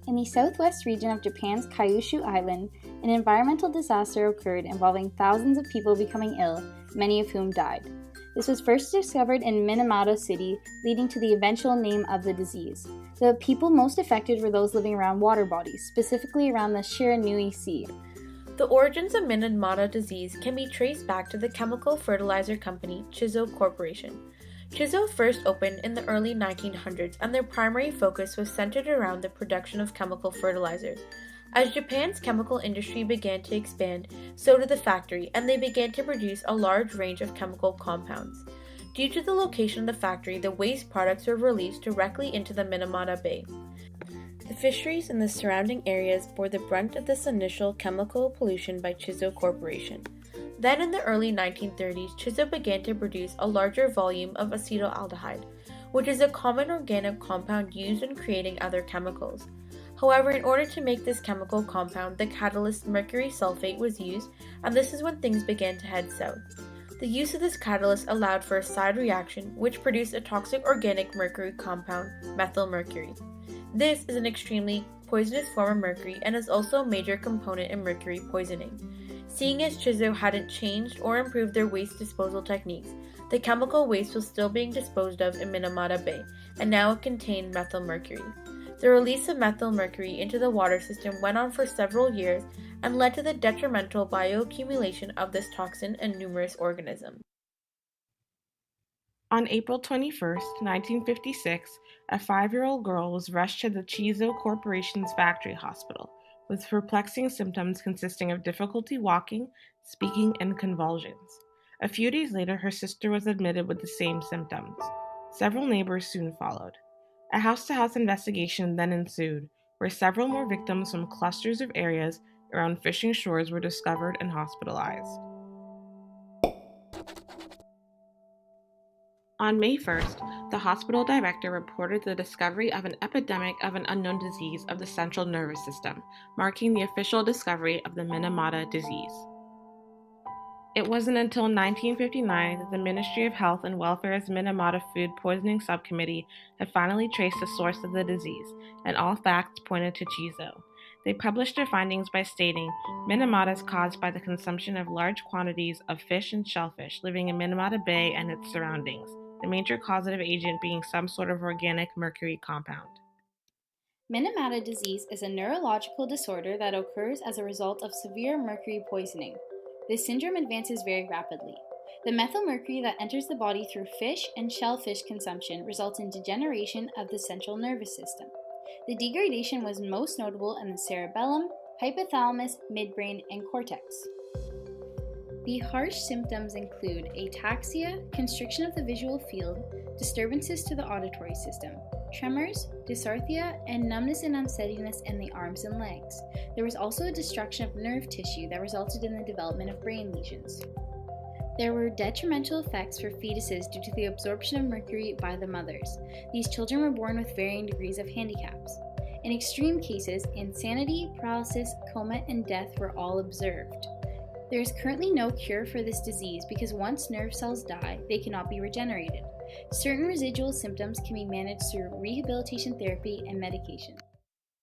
In the southwest region of Japan's Kyushu Island, an environmental disaster occurred involving thousands of people becoming ill, many of whom died. This was first discovered in Minamata City, leading to the eventual name of the disease. The people most affected were those living around water bodies, specifically around the Shiranui Sea. The origins of Minamata disease can be traced back to the chemical fertilizer company Chizo Corporation. Chizo first opened in the early 1900s, and their primary focus was centered around the production of chemical fertilizers. As Japan's chemical industry began to expand, so did the factory, and they began to produce a large range of chemical compounds. Due to the location of the factory, the waste products were released directly into the Minamata Bay. The fisheries in the surrounding areas bore the brunt of this initial chemical pollution by Chizo Corporation. Then in the early 1930s, Chizo began to produce a larger volume of acetaldehyde, which is a common organic compound used in creating other chemicals. However, in order to make this chemical compound, the catalyst mercury sulfate was used, and this is when things began to head south. The use of this catalyst allowed for a side reaction, which produced a toxic organic mercury compound, methylmercury. This is an extremely poisonous form of mercury and is also a major component in mercury poisoning. Seeing as Chizo hadn't changed or improved their waste disposal techniques, the chemical waste was still being disposed of in Minamata Bay, and now it contained methylmercury. The release of methylmercury into the water system went on for several years and led to the detrimental bioaccumulation of this toxin in numerous organisms. On April 21, 1956, a 5-year-old girl was rushed to the Chizo Corporation's factory hospital with perplexing symptoms consisting of difficulty walking, speaking, and convulsions. A few days later, her sister was admitted with the same symptoms. Several neighbors soon followed. A house-to-house investigation then ensued, where several more victims from clusters of areas around fishing shores were discovered and hospitalized. On May 1st, the hospital director reported the discovery of an epidemic of an unknown disease of the central nervous system, marking the official discovery of the Minamata disease. It wasn't until 1959 that the Ministry of Health and Welfare's Minamata Food Poisoning Subcommittee had finally traced the source of the disease, and all facts pointed to Chizo. They published their findings by stating, Minamata is caused by the consumption of large quantities of fish and shellfish living in Minamata Bay and its surroundings, the major causative agent being some sort of organic mercury compound. Minamata disease is a neurological disorder that occurs as a result of severe mercury poisoning. This syndrome advances very rapidly. The methylmercury that enters the body through fish and shellfish consumption results in degeneration of the central nervous system. The degradation was most notable in the cerebellum, hypothalamus, midbrain, and cortex. The harsh symptoms include ataxia, constriction of the visual field, disturbances to the auditory system, tremors, dysarthria, and numbness and unsteadiness in the arms and legs. There was also a destruction of nerve tissue that resulted in the development of brain lesions. There were detrimental effects for fetuses due to the absorption of mercury by the mothers. These children were born with varying degrees of handicaps. In extreme cases, insanity, paralysis, coma, and death were all observed. There is currently no cure for this disease because once nerve cells die, they cannot be regenerated. Certain residual symptoms can be managed through rehabilitation therapy and medication.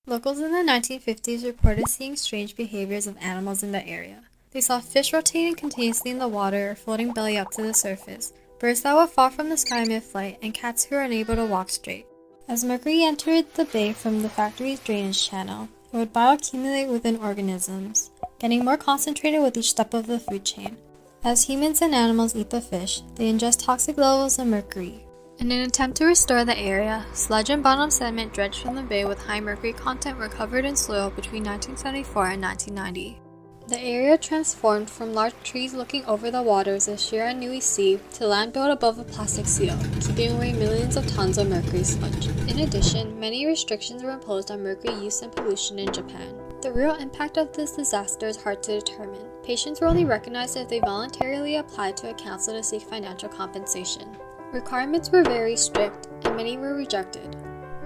Locals in the 1950s reported seeing strange behaviors of animals in the area. They saw fish rotating continuously in the water or floating belly up to the surface, birds that would fall from the sky mid-flight, and cats who were unable to walk straight. As mercury entered the bay from the factory's drainage channel, it would bioaccumulate within organisms, getting more concentrated with each step of the food chain. As humans and animals eat the fish, they ingest toxic levels of mercury. In an attempt to restore the area, sludge and bottom sediment dredged from the bay with high mercury content were covered in soil between 1974 and 1990. The area transformed from large trees looking over the waters of Shiranui Sea to land built above a plastic seal, keeping away millions of tons of mercury sludge. In addition, many restrictions were imposed on mercury use and pollution in Japan. The real impact of this disaster is hard to determine. Patients were only recognized if they voluntarily applied to a council to seek financial compensation. Requirements were very strict, and many were rejected.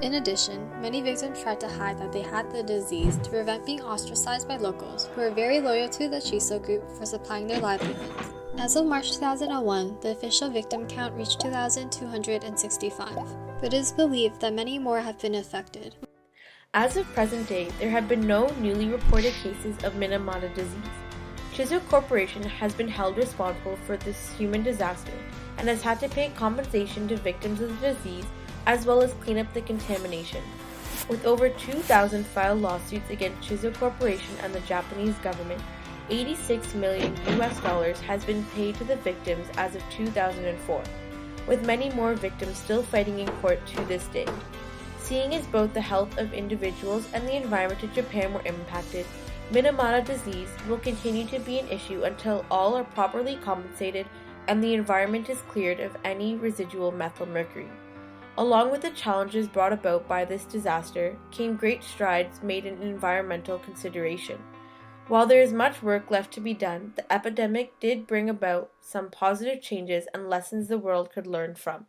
In addition, many victims tried to hide that they had the disease to prevent being ostracized by locals, who were very loyal to the Chiso group for supplying their livelihoods. As of March 2001, the official victim count reached 2,265, but it is believed that many more have been affected. As of present day, there have been no newly reported cases of Minamata disease. Chizo Corporation has been held responsible for this human disaster and has had to pay compensation to victims of the disease as well as clean up the contamination. With over 2,000 filed lawsuits against Chizo Corporation and the Japanese government, $86 million has been paid to the victims as of 2004, with many more victims still fighting in court to this day. Seeing as both the health of individuals and the environment in Japan were impacted, Minamata disease will continue to be an issue until all are properly compensated and the environment is cleared of any residual methylmercury. Along with the challenges brought about by this disaster came great strides made in environmental consideration. While there is much work left to be done, the epidemic did bring about some positive changes and lessons the world could learn from.